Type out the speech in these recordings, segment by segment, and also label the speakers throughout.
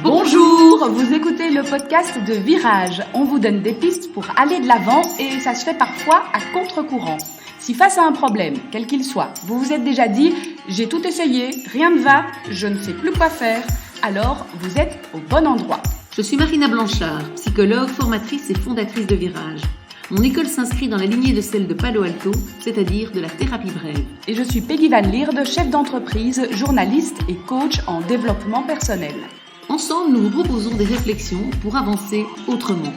Speaker 1: Bonjour, vous écoutez le podcast de Virage. On vous donne des pistes pour aller de l'avant et ça se fait parfois à contre-courant. Si face à un problème, quel qu'il soit, vous vous êtes déjà dit « j'ai tout essayé, rien ne va, je ne sais plus quoi faire », alors vous êtes au bon endroit.
Speaker 2: Je suis Marina Blanchard, psychologue, formatrice et fondatrice de Virage. Mon école s'inscrit dans la lignée de celle de Palo Alto, c'est-à-dire de la thérapie brève.
Speaker 1: Et je suis Peggy Van Lierde, chef d'entreprise, journaliste et coach en développement personnel.
Speaker 2: Ensemble, nous vous proposons des réflexions pour avancer autrement.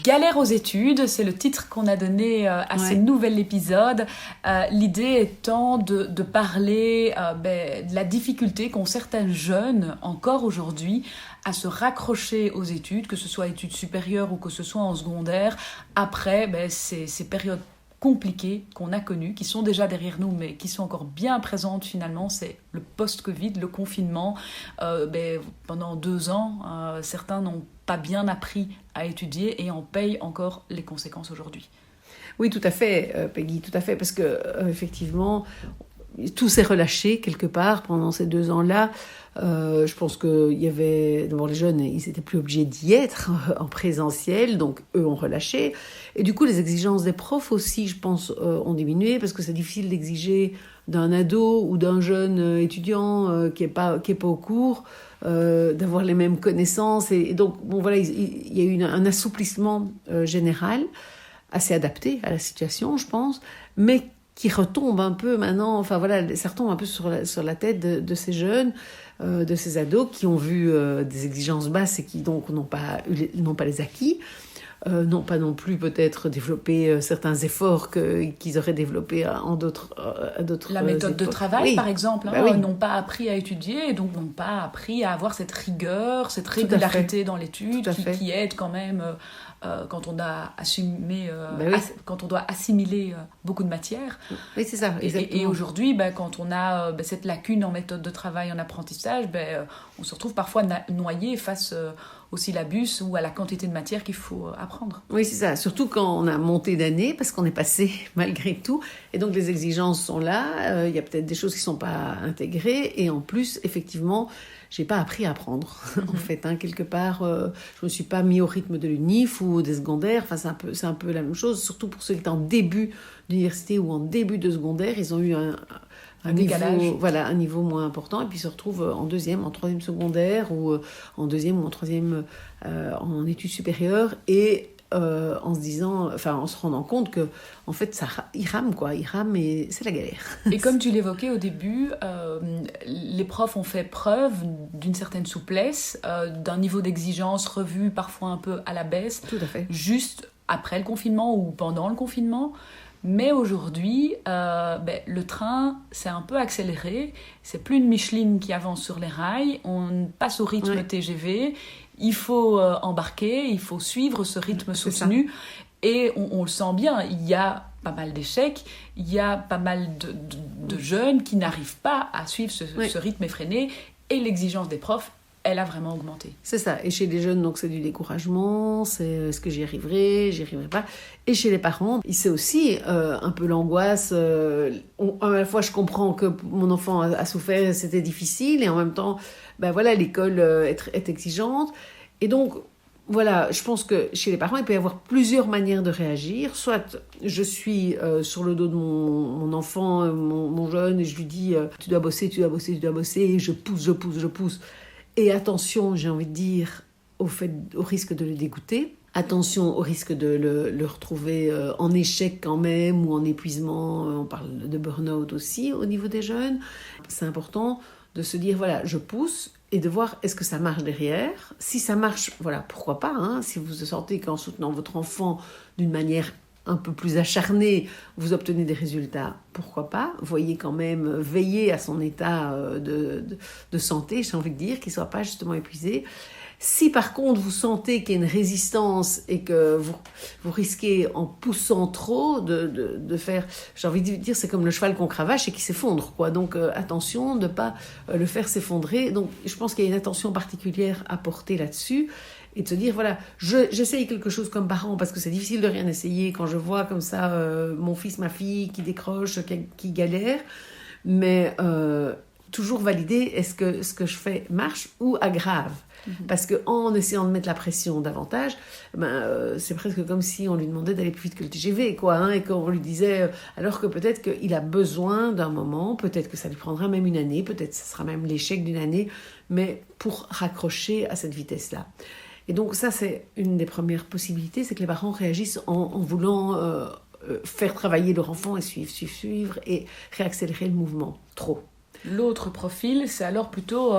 Speaker 1: Galère aux études, c'est le titre qu'on a donné à ce nouvel épisode. L'idée étant de parler de la difficulté qu'ont certains jeunes, encore aujourd'hui, à se raccrocher aux études, que ce soit études supérieures ou que ce soit en secondaire, après ces périodes compliquées qu'on a connues, qui sont déjà derrière nous, mais qui sont encore bien présentes finalement, c'est le post-Covid, le confinement. Pendant 2 ans, certains n'ont pas bien appris à étudier et en payent encore les conséquences aujourd'hui.
Speaker 3: Oui, tout à fait, Peggy, tout à fait, parce que effectivement, tout s'est relâché quelque part pendant ces 2 ans-là. Je pense qu'il y avait... D'abord, les jeunes, ils n'étaient plus obligés d'y être en présentiel, donc eux ont relâché. Et du coup, les exigences des profs aussi, je pense, ont diminué, parce que c'est difficile d'exiger d'un ado ou d'un jeune étudiant qui est pas au cours, d'avoir les mêmes connaissances. Et donc, il y a eu un assouplissement général, assez adapté à la situation, je pense, mais qui retombe un peu maintenant, ça retombe un peu sur la tête de ces jeunes, de ces ados qui ont vu des exigences basses et qui donc n'ont pas les acquis, n'ont pas non plus peut-être développé certains efforts qu'ils auraient développés à d'autres
Speaker 1: La méthode de travail,
Speaker 3: oui.
Speaker 1: par exemple, n'ont pas appris à étudier et donc n'ont pas appris à avoir cette rigueur, cette régularité dans l'étude qui aide quand même quand on a quand on doit assimiler beaucoup de matière.
Speaker 3: Oui, c'est ça, exactement.
Speaker 1: Et aujourd'hui, quand on a cette lacune en méthode de travail, en apprentissage, on se retrouve parfois noyé face au syllabus ou à la quantité de matière qu'il faut apprendre.
Speaker 3: Oui, c'est ça. Surtout quand on a monté d'années, parce qu'on est passé malgré tout. Et donc, les exigences sont là. Il y a peut-être des choses qui ne sont pas intégrées. Et en plus, effectivement, je n'ai pas appris à apprendre. En fait, quelque part, je ne me suis pas mis au rythme de l'UNIF ou des secondaires. Enfin, c'est un peu la même chose. Surtout pour ceux qui étaient en début d'université ou en début de secondaire. Ils ont eu un niveau moins important, et puis se retrouvent en deuxième, en troisième secondaire, ou en deuxième ou en troisième en études supérieures, et en se rendant compte que en fait ils rament et c'est la galère.
Speaker 1: Et comme tu l'évoquais au début, les profs ont fait preuve d'une certaine souplesse, d'un niveau d'exigence revu parfois un peu à la baisse.
Speaker 3: Tout à fait.
Speaker 1: Juste après le confinement ou pendant le confinement. Mais aujourd'hui, le train s'est un peu accéléré. C'est plus une Micheline qui avance sur les rails. On passe au rythme TGV. Il faut embarquer, il faut suivre ce rythme soutenu. Et on le sent bien, il y a pas mal d'échecs, il y a pas mal de jeunes qui n'arrivent pas à suivre ce rythme effréné. Et l'exigence des profs, elle a vraiment augmenté.
Speaker 3: C'est ça. Et chez les jeunes, donc, c'est du découragement, c'est est-ce que j'y arriverai pas. Et chez les parents, c'est aussi un peu l'angoisse. À la fois, je comprends que mon enfant a souffert, c'était difficile, et en même temps, l'école est exigeante. Et donc, voilà, je pense que chez les parents, il peut y avoir plusieurs manières de réagir. Soit je suis sur le dos de mon enfant, mon jeune, et je lui dis tu dois bosser, et je pousse. Et attention, j'ai envie de dire, au risque de le dégoûter. Attention au risque de le retrouver en échec quand même, ou en épuisement. On parle de burn-out aussi au niveau des jeunes. C'est important de se dire, je pousse, et de voir est-ce que ça marche derrière. Si ça marche, pourquoi pas. Si vous sentez qu'en soutenant votre enfant d'une manière un peu plus acharné, vous obtenez des résultats, pourquoi pas. Voyez quand même, veillez à son état de santé, j'ai envie de dire, qu'il ne soit pas justement épuisé. Si par contre vous sentez qu'il y a une résistance et que vous risquez en poussant trop de faire, j'ai envie de dire, c'est comme le cheval qu'on cravache et qui s'effondre, quoi. Donc attention de ne pas le faire s'effondrer. Donc je pense qu'il y a une attention particulière à porter là-dessus. Et de se dire, j'essaye quelque chose comme parent, parce que c'est difficile de rien essayer quand je vois comme ça mon fils, ma fille qui décroche, qui galère. Mais toujours valider est-ce que ce que je fais marche ou aggrave. Parce qu'en essayant de mettre la pression davantage, c'est presque comme si on lui demandait d'aller plus vite que le TGV, quoi, hein, et qu'on lui disait, alors que peut-être qu'il a besoin d'un moment, peut-être que ça lui prendra même une année, peut-être que ce sera même l'échec d'une année, mais pour raccrocher à cette vitesse-là. Et donc ça, c'est une des premières possibilités, c'est que les parents réagissent en voulant faire travailler leur enfant et suivre et réaccélérer le mouvement. Trop.
Speaker 1: L'autre profil, c'est alors plutôt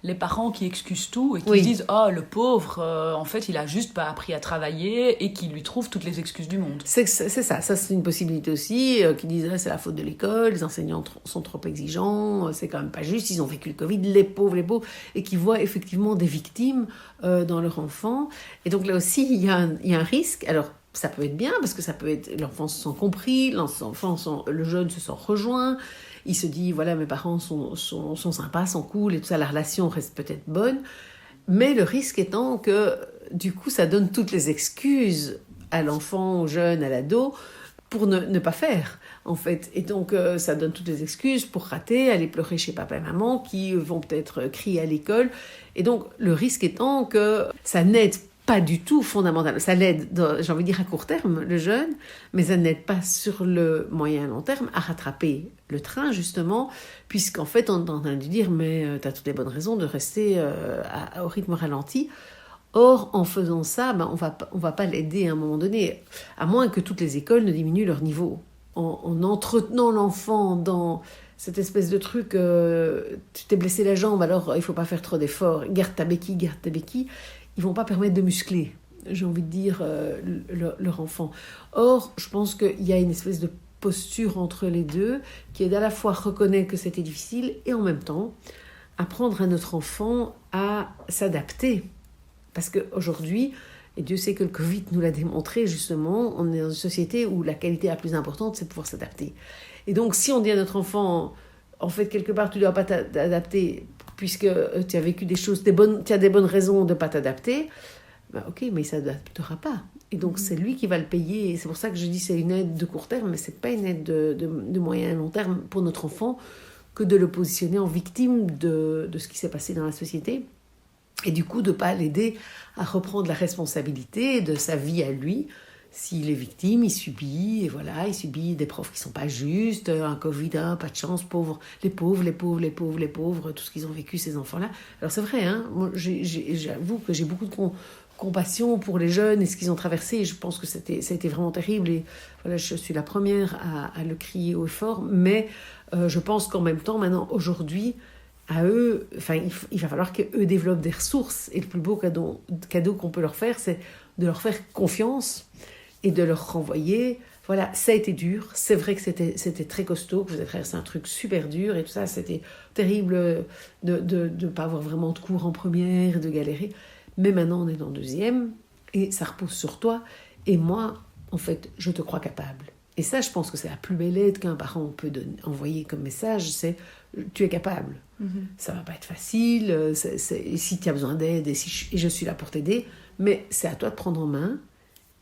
Speaker 1: les parents qui excusent tout et qui disent « Ah, le pauvre, en fait, il a juste pas appris à travailler » et qui lui trouvent toutes les excuses du monde.
Speaker 3: C'est ça c'est une possibilité aussi, qui disent c'est la faute de l'école, les enseignants sont trop exigeants, c'est quand même pas juste, ils ont vécu le Covid, les pauvres, et qui voient effectivement des victimes dans leur enfant. Et donc là aussi, il y a un risque. Alors, ça peut être bien, parce que ça peut être l'enfant se sent compris, le jeune se sent rejoint, il se dit, voilà, mes parents sont sympas, sont cool, et tout ça, la relation reste peut-être bonne, mais le risque étant que, du coup, ça donne toutes les excuses à l'enfant, au jeune, à l'ado, pour ne pas faire, en fait. Et donc, ça donne toutes les excuses pour rater, aller pleurer chez papa et maman, qui vont peut-être crier à l'école. Et donc, le risque étant que ça n'aide pas du tout fondamental. Ça l'aide, j'ai envie de dire, à court terme, le jeune, mais ça n'aide pas sur le moyen et long terme à rattraper le train, justement, puisqu'en fait, on est en train de lui dire, mais tu as toutes les bonnes raisons de rester au rythme ralenti. Or, en faisant ça, on va pas l'aider à un moment donné, à moins que toutes les écoles ne diminuent leur niveau. En entretenant l'enfant dans cette espèce de truc, tu t'es blessé la jambe, alors il faut pas faire trop d'efforts, garde ta béquille, ils vont pas permettre de muscler, j'ai envie de dire, leur enfant. Or, je pense qu'il y a une espèce de posture entre les deux, qui est d'à la fois reconnaître que c'était difficile, et en même temps, apprendre à notre enfant à s'adapter. Parce qu'aujourd'hui, et Dieu sait que le Covid nous l'a démontré, justement, on est dans une société où la qualité la plus importante, c'est de pouvoir s'adapter. Et donc, si on dit à notre enfant, en fait, quelque part, tu ne dois pas t'adapter, puisque tu as vécu des choses, tu as des bonnes raisons de ne pas t'adapter, ok, mais il ne s'adaptera pas. Et donc, c'est lui qui va le payer. Et c'est pour ça que je dis que c'est une aide de court terme, mais ce n'est pas une aide de moyen et long terme pour notre enfant, que de le positionner en victime de ce qui s'est passé dans la société. Et du coup, de ne pas l'aider à reprendre la responsabilité de sa vie à lui. S'il est victime, il subit, et voilà, il subit des profs qui ne sont pas justes, un Covid, pas de chance, les pauvres, tout ce qu'ils ont vécu, ces enfants-là. Alors c'est vrai, hein, moi, j'avoue que j'ai beaucoup de compassion pour les jeunes et ce qu'ils ont traversé. Je pense que ça a été vraiment terrible, et voilà, je suis la première à le crier haut et fort, mais je pense qu'en même temps, maintenant, aujourd'hui, à eux, il va falloir qu'eux développent des ressources. Et le plus beau cadeau qu'on peut leur faire, c'est de leur faire confiance et de leur renvoyer. Voilà, ça a été dur. C'est vrai que c'était très costaud, que vous avez traversé un truc super dur et tout ça. C'était terrible de ne pas avoir vraiment de cours en première et de galérer. Mais maintenant, on est dans deuxième et ça repose sur toi. Et moi, en fait, je te crois capable. Et ça, je pense que c'est la plus belle aide qu'un parent peut envoyer comme message, c'est « tu es capable ». Ça va pas être facile, si tu as besoin d'aide et je suis là pour t'aider, mais c'est à toi de prendre en main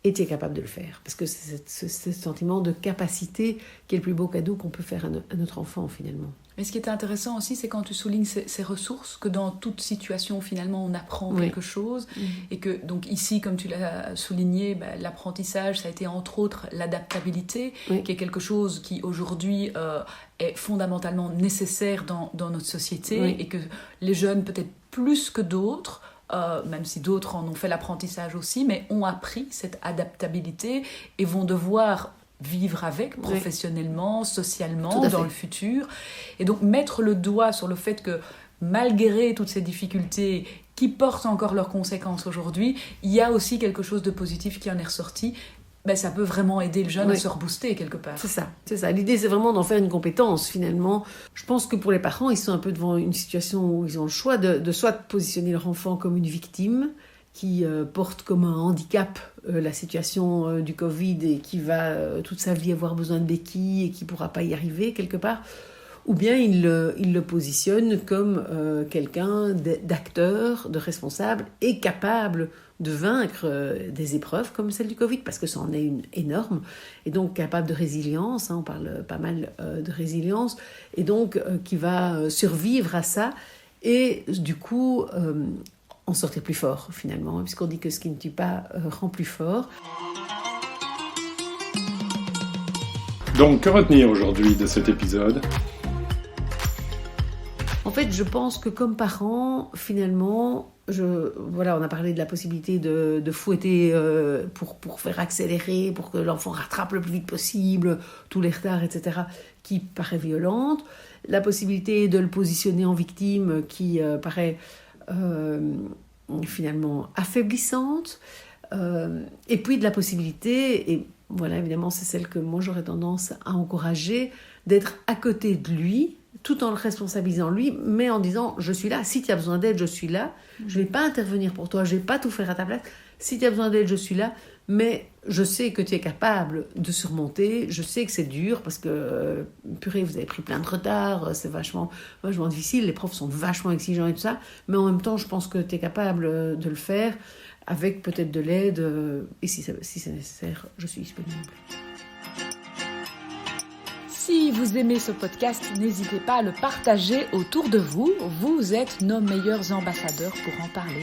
Speaker 3: et tu es capable de le faire. Parce que c'est ce sentiment de capacité qui est le plus beau cadeau qu'on peut faire à notre enfant, finalement.
Speaker 1: Mais ce qui est intéressant aussi, c'est quand tu soulignes ces ressources, que dans toute situation, finalement, on apprend quelque chose. Et que, donc ici, comme tu l'as souligné, l'apprentissage, ça a été entre autres l'adaptabilité, qui est quelque chose qui, aujourd'hui, est fondamentalement nécessaire dans notre société, et que les jeunes, peut-être plus que d'autres, même si d'autres en ont fait l'apprentissage aussi, mais ont appris cette adaptabilité et vont devoir vivre avec professionnellement, socialement, dans le futur. Et donc mettre le doigt sur le fait que malgré toutes ces difficultés qui portent encore leurs conséquences aujourd'hui, il y a aussi quelque chose de positif qui en est ressorti. Ça peut vraiment aider le jeune à se rebooster quelque part. C'est ça. L'idée, c'est vraiment d'en faire une compétence, finalement. Je pense que pour les parents, ils sont un peu devant une situation où ils ont le choix de soit positionner leur enfant comme une victime, qui porte comme un handicap la situation du Covid et qui va toute sa vie avoir besoin de béquilles et qui ne pourra pas y arriver quelque part,
Speaker 3: ou bien il le positionne comme quelqu'un d'acteur, de responsable et capable de vaincre des épreuves comme celle du Covid, parce que ça en est une énorme, et donc capable de résilience, on parle pas mal de résilience, et donc qui va survivre à ça, et du coup en sortir plus fort finalement, puisqu'on dit que ce qui ne tue pas rend plus fort.
Speaker 4: Donc, que retenir aujourd'hui de cet épisode ?
Speaker 3: En fait, je pense que comme parents, finalement, on a parlé de la possibilité de fouetter pour faire accélérer, pour que l'enfant rattrape le plus vite possible tous les retards, etc., qui paraît violente. La possibilité de le positionner en victime qui paraît finalement affaiblissante. Et puis de la possibilité, et voilà, évidemment, c'est celle que moi j'aurais tendance à encourager, d'être à côté de lui, tout en le responsabilisant lui, mais en disant « je suis là, si tu as besoin d'aide, je suis là, je ne vais pas intervenir pour toi, je ne vais pas tout faire à ta place, si tu as besoin d'aide, je suis là, mais je sais que tu es capable de surmonter, je sais que c'est dur, parce que, purée, vous avez pris plein de retard, c'est vachement difficile, les profs sont vachement exigeants et tout ça, mais en même temps, je pense que tu es capable de le faire, avec peut-être de l'aide, et si c'est nécessaire, je suis disponible. »
Speaker 1: Si vous aimez ce podcast, n'hésitez pas à le partager autour de vous. Vous êtes nos meilleurs ambassadeurs pour en parler.